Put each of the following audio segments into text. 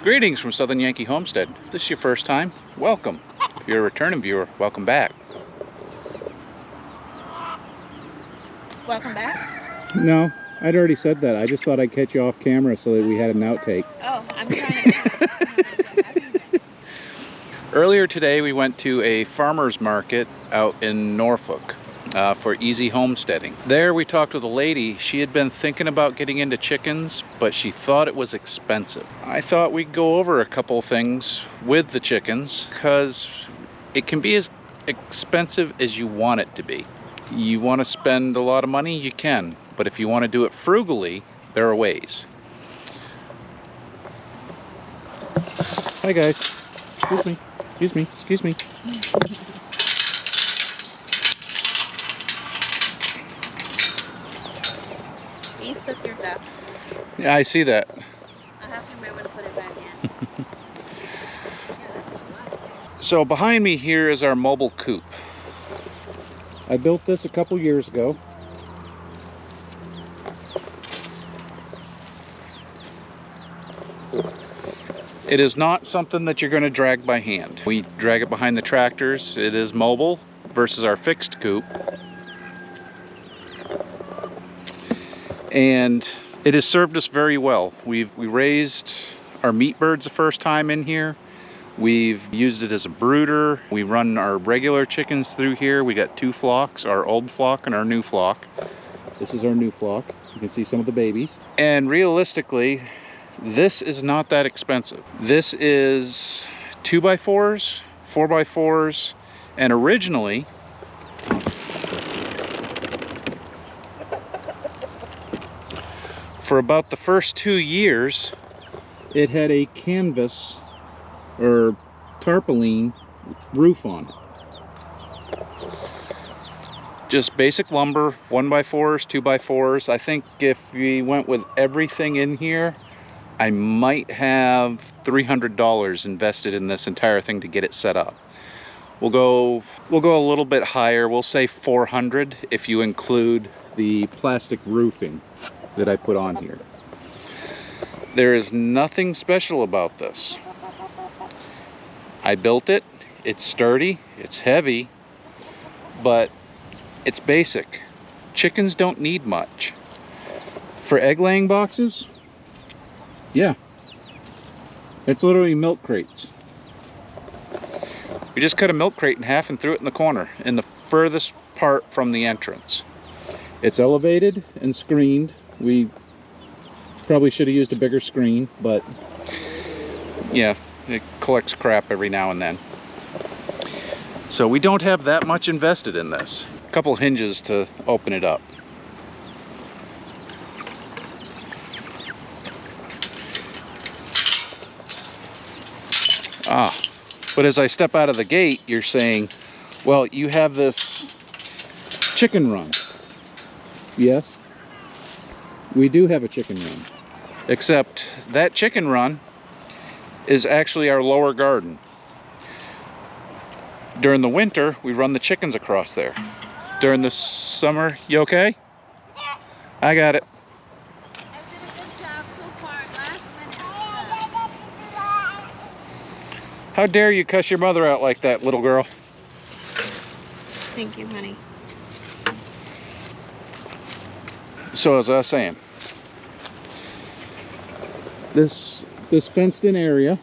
Greetings from Southern Yankee Homestead. If this is your first time, welcome. If you're a returning viewer, welcome back. Welcome back? No, I'd already said that. I just thought I'd catch you off camera so that we had an outtake. Oh, I'm trying to... Earlier today we went to a farmer's market out in Norfolk for easy homesteading. There we talked with a lady. She had been thinking about getting into chickens, but she thought it was expensive. I thought we'd go over a couple things with the chickens because it can be as expensive as you want it to be. You want to spend a lot of money, you can, but if you want to do it frugally, there are ways. Hi guys. Excuse me. Excuse me. Excuse me. You took your stuff. Yeah, I see that. I have to remember to put it back in. So behind me here is our mobile coop. I built this a couple years ago. It is not something that you're going to drag by hand. We drag it behind the tractors. It is mobile versus our fixed coop. And it has served us very well. We raised our meat birds the first time in here. We've used it as a brooder. We run our regular chickens through here. We got two flocks, our old flock and our new flock. This is our new flock. You can see some of the babies. And realistically, this is not that expensive. This is 2x4s, 4x4s, and originally, for about the first 2 years, it had a canvas or tarpaulin roof on it. Just basic lumber, 1x4s, 2x4s. I think if we went with everything in here, I might have $300 invested in this entire thing to get it set up. We'll go a little bit higher. We'll say 400 if you include The plastic roofing that I put on here. There is nothing special about this. I built it, it's sturdy, it's heavy, but it's basic. Chickens don't need much. For egg laying boxes, yeah, it's literally milk crates. We just cut a milk crate in half and threw it in the corner, in the furthest part from the entrance. It's elevated and screened. We probably should have used a bigger screen, but yeah, it collects crap every now and then. So we don't have that much invested in this. A couple hinges to open it up. But as I step out of the gate, you're saying, well, you have this chicken run. Yes, we do have a chicken run. Except that chicken run is actually our lower garden. During the winter, we run the chickens across there. During the summer, you okay? Yeah. I got it. I did a good job so far. Last minute. How dare you cuss your mother out like that, little girl? Thank you, honey. So as I was saying, This fenced in area,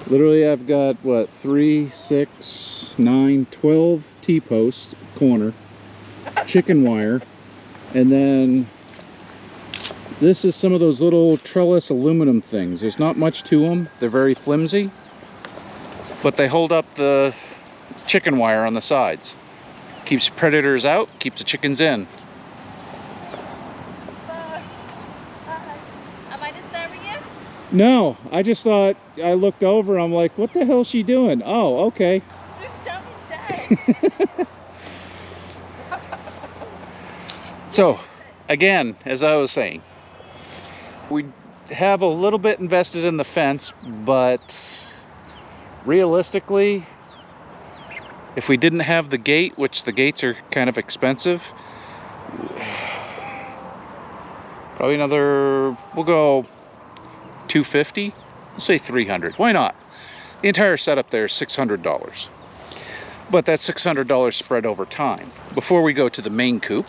literally I've got what, 3, 6, 9, 12 T-posts corner, chicken wire, and then this is some of those little trellis aluminum things. There's not much to them. They're very flimsy, but they hold up the chicken wire on the sides. Keeps predators out, keeps the chickens in. No, I just thought, I looked over, I'm like, what the hell is she doing? Oh, okay. So, again, as I was saying, we have a little bit invested in the fence, but realistically, if we didn't have the gate, which the gates are kind of expensive, probably another, we'll go $250. Let's say $300. Why not? The entire setup there is $600. But that's $600 spread over time. Before we go to the main coop,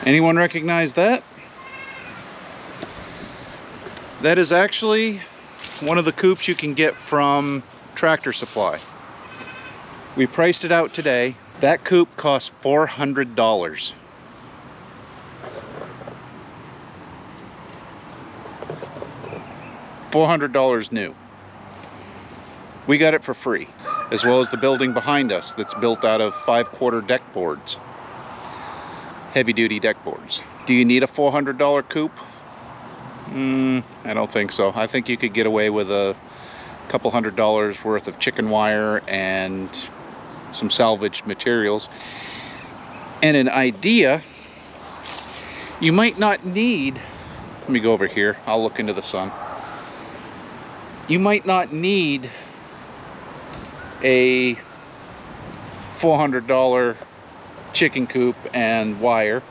anyone recognize that? That is actually one of the coops you can get from Tractor Supply. We priced it out today. That coop cost $400. $400 new. We got it for free, as well as the building behind us that's built out of 5/4 deck boards. Heavy duty deck boards. Do you need a $400 coop? I don't think so. I think you could get away with a couple $100 worth of chicken wire and some salvaged materials. And an idea, you might not need, let me go over here, I'll look into the sun. You might not need a $400 chicken coop and wire.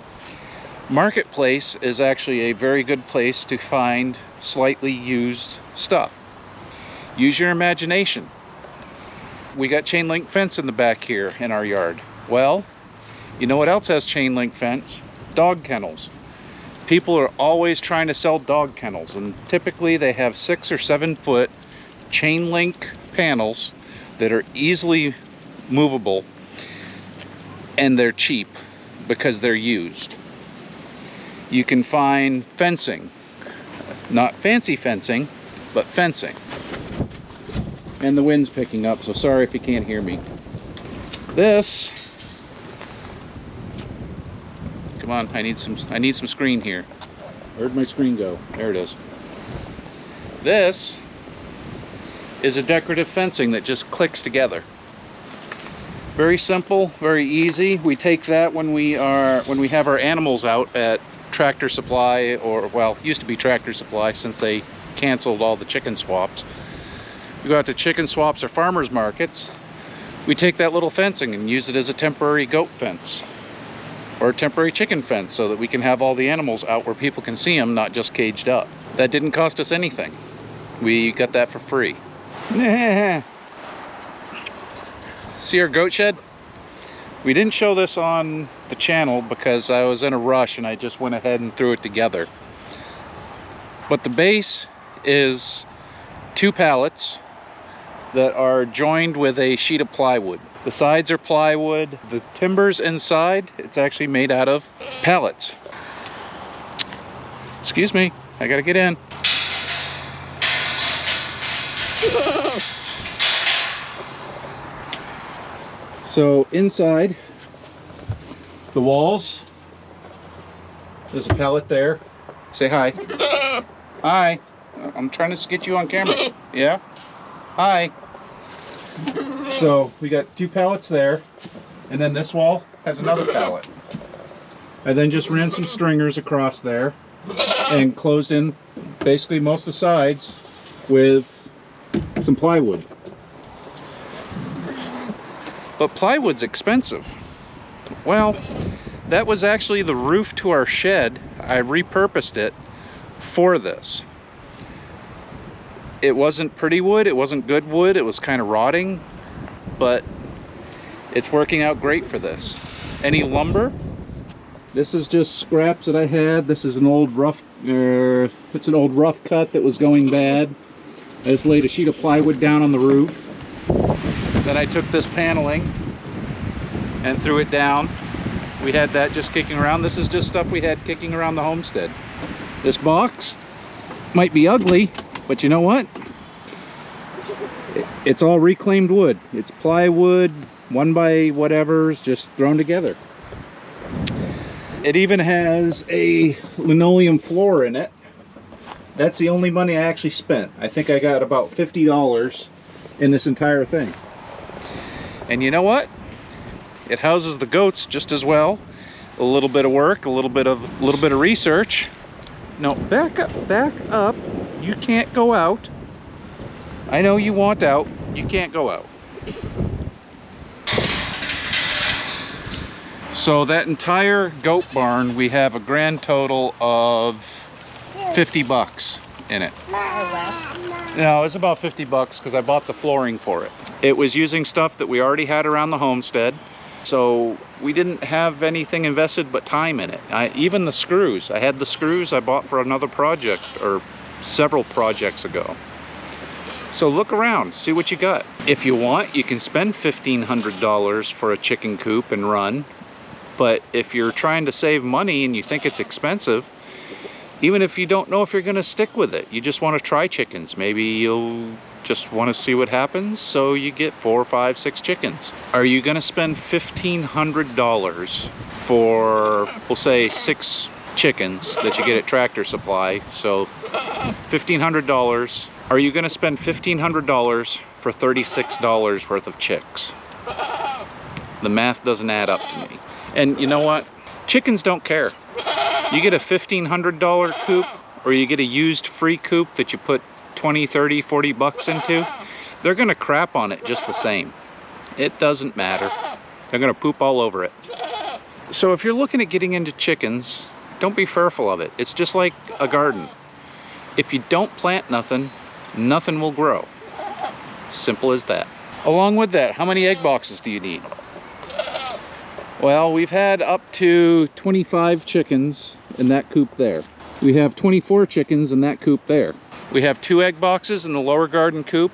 Marketplace is actually a very good place to find slightly used stuff. Use your imagination. We got chain link fence in the back here in our yard. Well, you know what else has chain link fence? Dog kennels. People are always trying to sell dog kennels, and typically they have 6 or 7 foot chain link panels that are easily movable, and they're cheap because they're used. You can find fencing, not fancy fencing, but fencing. And the wind's picking up, so sorry if you can't hear me. This, come on, I need some screen here. Where'd my screen go? There it is. This is a decorative fencing that just clicks together. Very simple, very easy. We take that when we have our animals out at Tractor Supply, or well, used to be Tractor Supply since they canceled all the chicken swaps. We go out to chicken swaps or farmers markets. We take that little fencing and use it as a temporary goat fence or a temporary chicken fence so that we can have all the animals out where people can see them, not just caged up. That didn't cost us anything. We got that for free. See our goat shed? We didn't show this on the channel because I was in a rush and I just went ahead and threw it together. But the base is 2 pallets that are joined with a sheet of plywood. The sides are plywood. The timbers inside, it's actually made out of pallets. Excuse me, I gotta get in. So inside the walls, there's a pallet there. Say hi. Hi. I'm trying to get you on camera. Yeah? Hi. So we got 2 pallets there, and then this wall has another pallet. I then just ran some stringers across there and closed in basically most of the sides with some plywood. But plywood's expensive. Well, that was actually the roof to our shed. I repurposed it for this. It wasn't pretty wood, it wasn't good wood, it was kind of rotting, but it's working out great for this. Any lumber? This is just scraps that I had. This is an old rough, it's an old rough cut that was going bad. I just laid a sheet of plywood down on the roof. Then I took this paneling and threw it down. We had that just kicking around. This is just stuff we had kicking around the homestead. This box might be ugly, but you know what? It's all reclaimed wood. It's plywood, 1 by whatever's just thrown together. It even has a linoleum floor in it. That's the only money I actually spent. I think I got about $50 in this entire thing. And you know what? It houses the goats just as well. A little bit of work, a little bit of research. No, back up. You can't go out. I know you want out. You can't go out. So that entire goat barn, we have a grand total of 50 bucks in it. Or less. No, it's about 50 bucks because I bought the flooring for it. It was using stuff that we already had around the homestead. So we didn't have anything invested but time in it. Even the screws. I had the screws I bought for another project or several projects ago. So look around, see what you got. If you want, you can spend $1,500 for a chicken coop and run. But if you're trying to save money and you think it's expensive, even if you don't know if you're gonna stick with it, you just want to try chickens. Maybe you'll just want to see what happens, so you get 4, 5, 6 chickens. Are you gonna spend $1,500 for, we'll say, 6 chickens that you get at Tractor Supply? So $1,500. Are you gonna spend $1,500 for $36 worth of chicks? The math doesn't add up to me. And you know what? Chickens don't care. You get a $1,500 coop, or you get a used free coop that you put 20, 30, 40 bucks into, they're gonna crap on it just the same. It doesn't matter. They're gonna poop all over it. So if you're looking at getting into chickens, don't be fearful of it. It's just like a garden. If you don't plant nothing, nothing will grow. Simple as that. Along with that, how many egg boxes do you need? Well, we've had up to 25 chickens in that coop there. We have 24 chickens in that coop there. We have 2 egg boxes in the lower garden coop,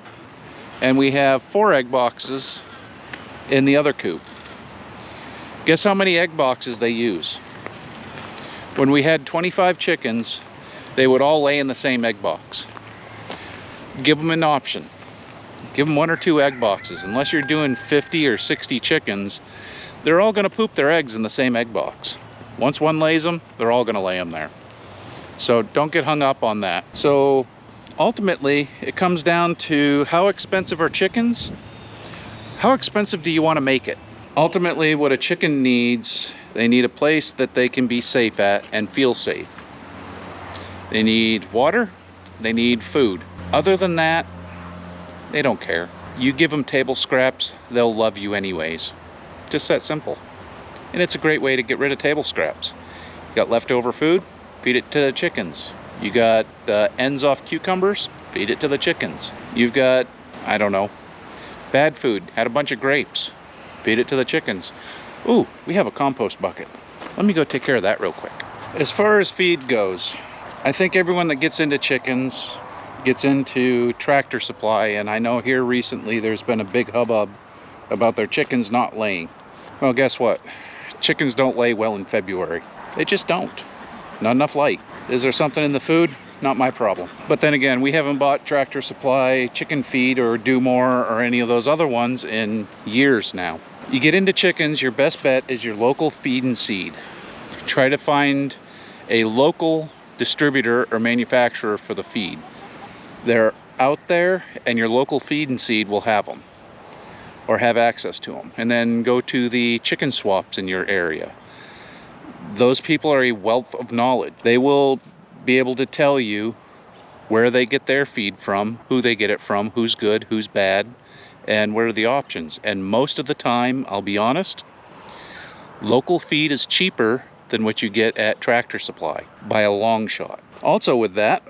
and we have 4 egg boxes in the other coop. Guess how many egg boxes they use? When we had 25 chickens, they would all lay in the same egg box. Give them an option. Give them 1 or 2 egg boxes. Unless you're doing 50 or 60 chickens, they're all gonna poop their eggs in the same egg box. Once one lays them, they're all gonna lay them there. So don't get hung up on that. So ultimately, it comes down to how expensive are chickens? How expensive do you wanna make it? Ultimately, what a chicken needs, they need a place that they can be safe at and feel safe. They need water, they need food. Other than that, they don't care. You give them table scraps, they'll love you anyways. Just that simple. And it's a great way to get rid of table scraps. You got leftover food, feed it to the chickens. You got ends off cucumbers, feed it to the chickens. You've got, I don't know, bad food, had a bunch of grapes, feed it to the chickens. Ooh, we have a compost bucket. Let me go take care of that real quick. As far as feed goes, I think everyone that gets into chickens gets into Tractor Supply, and I know here recently there's been a big hubbub about their chickens not laying. Well, guess what? Chickens don't lay well in February. They just don't. Not enough light. Is there something in the food? Not my problem. But then again, we haven't bought Tractor Supply chicken feed or Do More or any of those other ones in years now. You get into chickens, your best bet is your local feed and seed. Try to find a local distributor or manufacturer for the feed. They're out there, and your local feed and seed will have them or have access to them. And then go to the chicken swaps in your area. Those people are a wealth of knowledge. They will be able to tell you where they get their feed from, who they get it from, who's good, who's bad, and what are the options. And most of the time, I'll be honest, local feed is cheaper than what you get at Tractor Supply by a long shot. Also with that,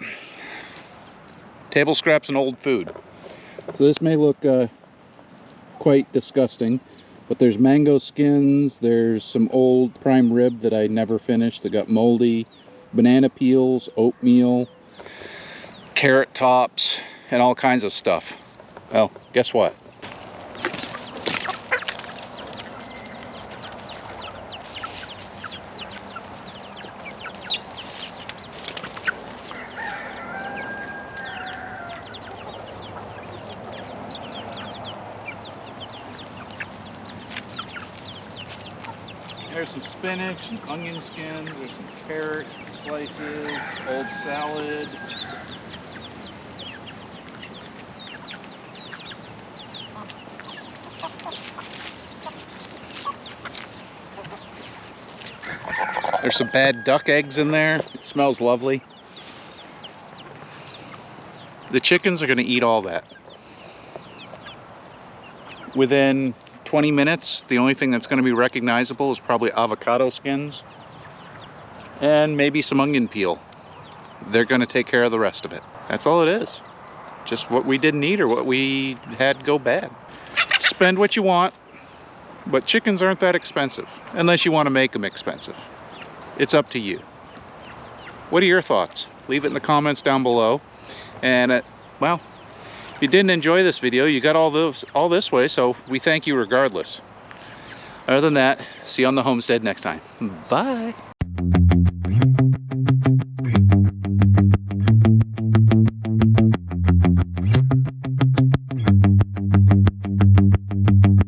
table scraps and old food. So this may look quite disgusting, but there's mango skins, there's some old prime rib that I never finished that got moldy, banana peels, oatmeal, carrot tops, and all kinds of stuff. Well, guess what? There's some spinach and onion skins, there's some carrot slices, old salad. There's some bad duck eggs in there. It smells lovely. The chickens are going to eat all that. Within 20 minutes, the only thing that's going to be recognizable is probably avocado skins and maybe some onion peel. they're going to take care of the rest of it. That's all it is. Just what we didn't eat or what we had go bad. Spend what you want, but chickens aren't that expensive unless you want to make them expensive. It's up to you. What are your thoughts? Leave it in the comments down below. And well, if you didn't enjoy this video, you got all this way, so we thank you regardless. Other than that, see you on the homestead next time. Bye.